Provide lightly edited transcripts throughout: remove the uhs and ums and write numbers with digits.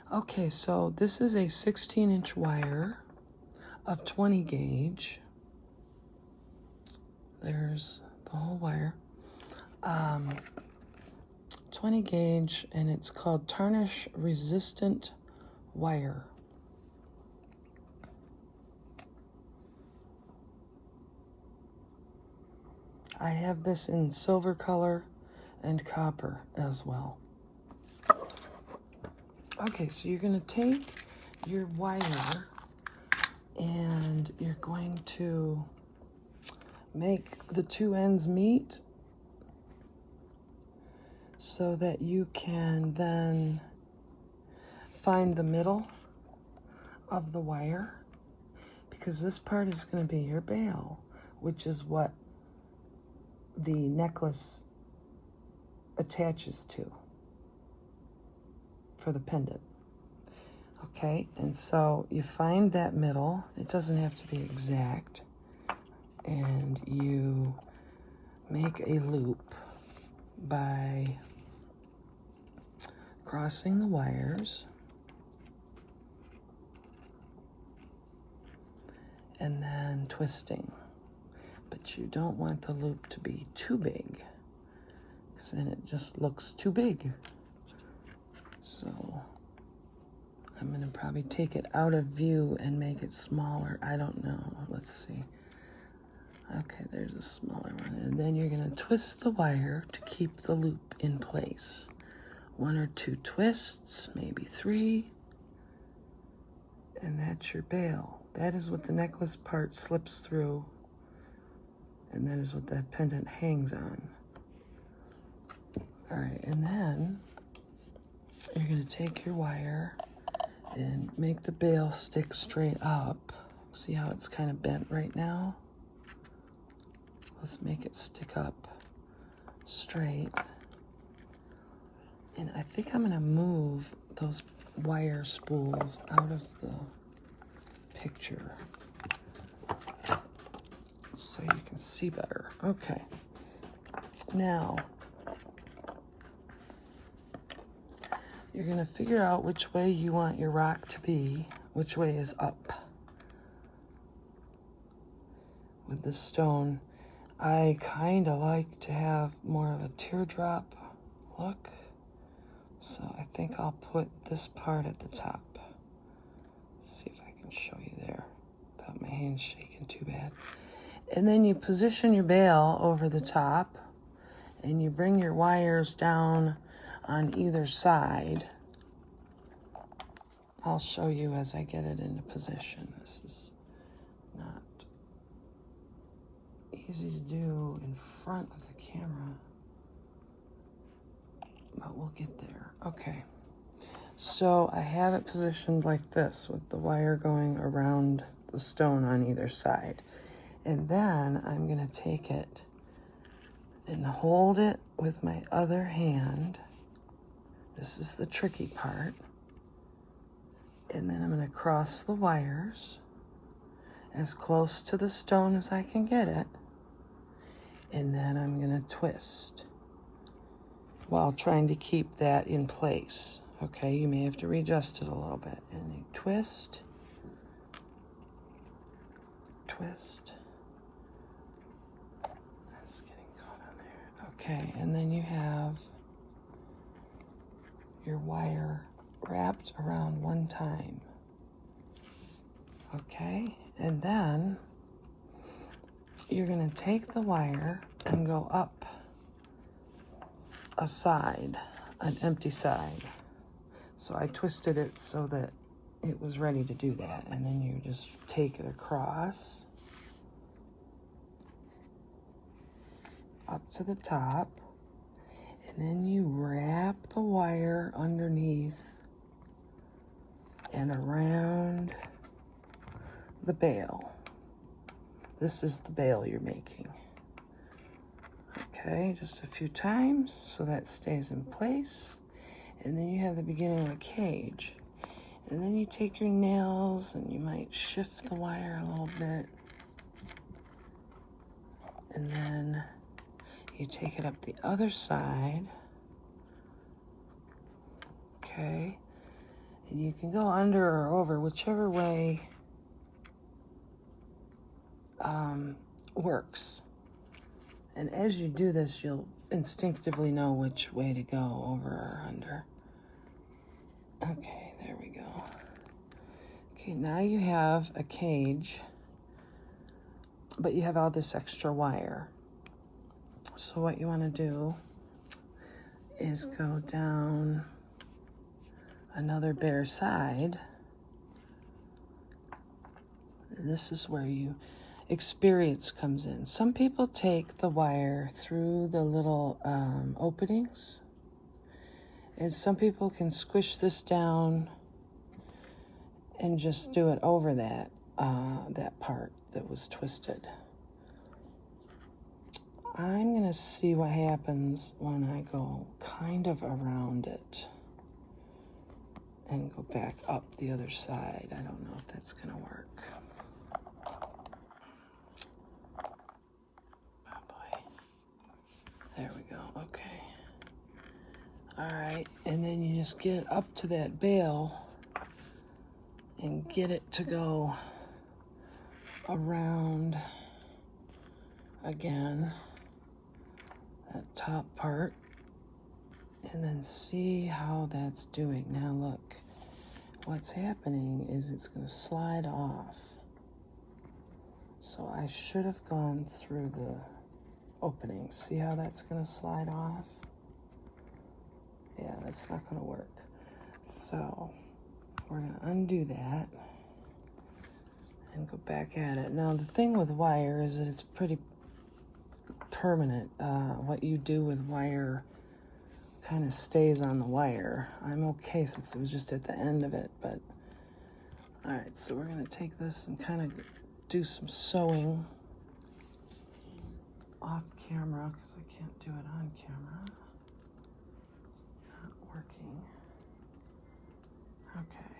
Okay, so this is a 16-inch wire of 20 gauge. There's the whole wire. 20 gauge, and it's called tarnish resistant wire. I have this in silver color and copper as well. Okay, so you're going to take your wire and you're going to make the two ends meet so that you can then find the middle of the wire, because this part is going to be your bail, which is what the necklace attaches to for the pendant. Okay, and so you find that middle. It doesn't have to be exact. And you make a loop by crossing the wires and then twisting. But you don't want the loop to be too big, because then it just looks too big. So I'm going to probably take it out of view and make it smaller. I don't know. Let's see. Okay, there's a smaller one. And then you're going to twist the wire to keep the loop in place. 1 or 2 twists, maybe 3. And that's your bail. That is what the necklace part slips through. And that is what that pendant hangs on. All right, and then you're going to take your wire and make the bail stick straight up. See how it's kind of bent right now? Let's make it stick up straight. And I think I'm going to move those wire spools out of the picture so you can see better. Okay. Now, you're going to figure out which way you want your rock to be, which way is up. With the stone, I kind of like to have more of a teardrop look, so I think I'll put this part at the top. Let's see if I can show you there without my hands shaking too bad. And then you position your bail over the top, and you bring your wires down on either side. I'll show you as I get it into position. This is not easy to do in front of the camera, but we'll get there. Okay, so I have it positioned like this with the wire going around the stone on either side. And then I'm going to take it and hold it with my other hand. This is the tricky part. And then I'm going to cross the wires as close to the stone as I can get it. And then I'm going to twist while trying to keep that in place. Okay, you may have to readjust it a little bit. And you twist, twist. That's getting caught on there. Okay, and then you have your wire wrapped around one time. Okay, and then you're going to take the wire and go up a side, an empty side. So I twisted it so that it was ready to do that. And then you just take it across up to the top. And then you wrap the wire underneath and around the bail. This is the bail you're making. Okay, just a few times so that stays in place. And then you have the beginning of a cage. And then you take your nails and you might shift the wire a little bit. And then you take it up the other side. Okay. And you can go under or over, whichever way works. And as you do this, you'll instinctively know which way to go, over or under. Okay, there we go. Okay, now you have a cage, but you have all this extra wire. So what you want to do is go down another bare side. This is where experience comes in. Some people take the wire through the little openings, and some people can squish this down and just do it over that part that was twisted. I'm gonna see what happens when I go kind of around it and go back up the other side. I don't know if that's gonna work. Oh boy. There we go, okay. All right, and then you just get it up to that bail and get it to go around again, that top part, and then see how that's doing. Now look, what's happening is it's going to slide off. So I should have gone through the opening. See how that's going to slide off? Yeah, that's not going to work. So we're going to undo that and go back at it. Now the thing with wire is that it's pretty permanent. What you do with wire kind of stays on the wire. I'm okay since it was just at the end of it, but all right, so we're going to take this and kind of do some sewing off camera because I can't do it on camera. It's not working. Okay.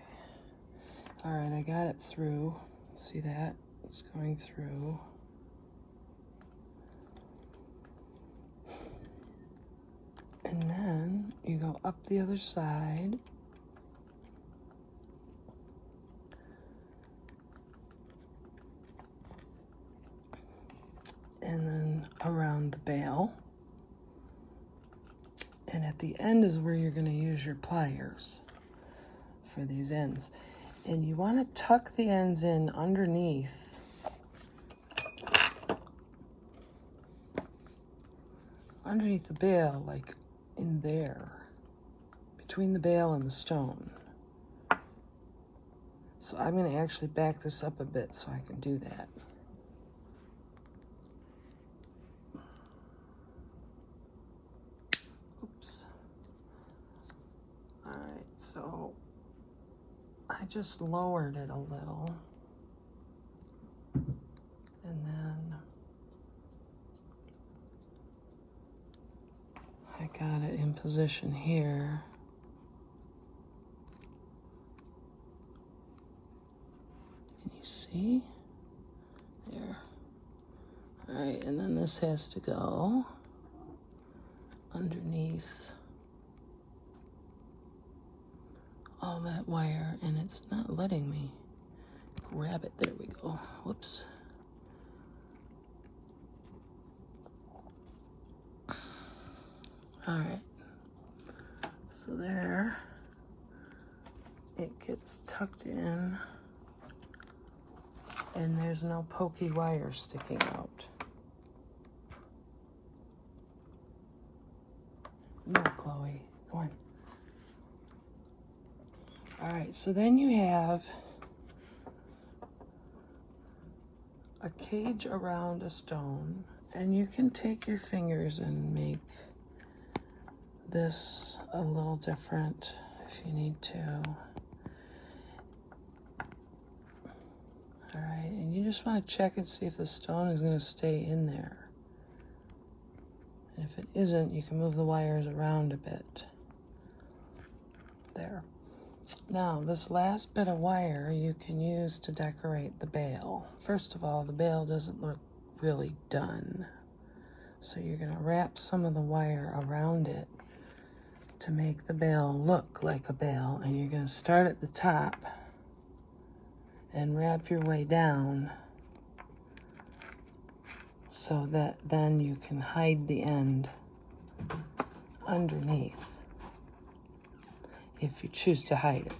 All right, I got it through. See that? It's going through. And then you go up the other side. And then around the bail. And at the end is where you're going to use your pliers for these ends. And you want to tuck the ends in underneath the bail, like in there, between the bail and the stone. So I'm going to actually back this up a bit so I can do that. Oops. All right, so I just lowered it a little. And then I got it in position here. Can you see? There. All right, and then this has to go underneath all that wire, and it's not letting me grab it. There we go. Whoops. All right, so there it gets tucked in, and there's no pokey wire sticking out. No, Chloe, go on. All right, so then you have a cage around a stone, and you can take your fingers and make this a little different if you need to. All right, and you just want to check and see if the stone is going to stay in there. And if it isn't, you can move the wires around a bit. There. Now, this last bit of wire you can use to decorate the bail. First of all, the bail doesn't look really done. So you're going to wrap some of the wire around it to make the bail look like a bail, and you're going to start at the top and wrap your way down so that then you can hide the end underneath if you choose to hide it.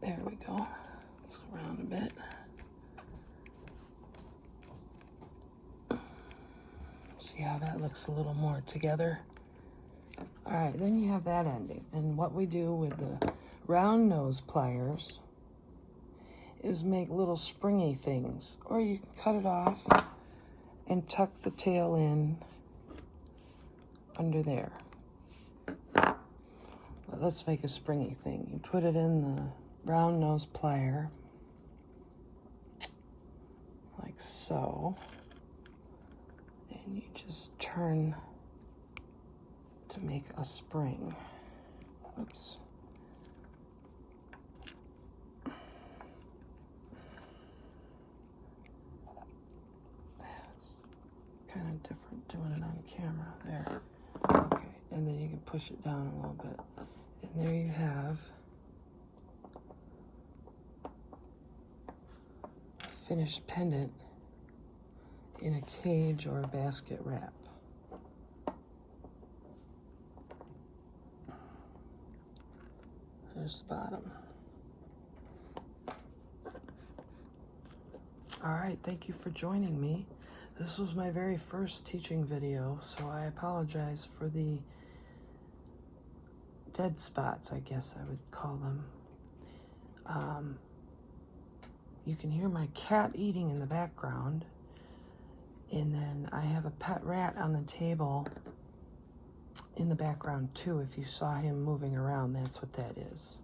There we go. Let's go around a bit. See how that looks a little more together? All right, then you have that ending. And what we do with the round nose pliers is make little springy things. Or you can cut it off and tuck the tail in under there. But let's make a springy thing. You put it in the round nose plier, like so. And you just turn to make a spring. Oops. It's kind of different doing it on camera there. Okay, and then you can push it down a little bit. And there you have a finished pendant in a cage or a basket wrap. There's the bottom. All right, thank you for joining me. This was my very first teaching video, so I apologize for the dead spots, I guess I would call them. You can hear my cat eating in the background. And then I have a pet rat on the table in the background too. If you saw him moving around, that's what that is.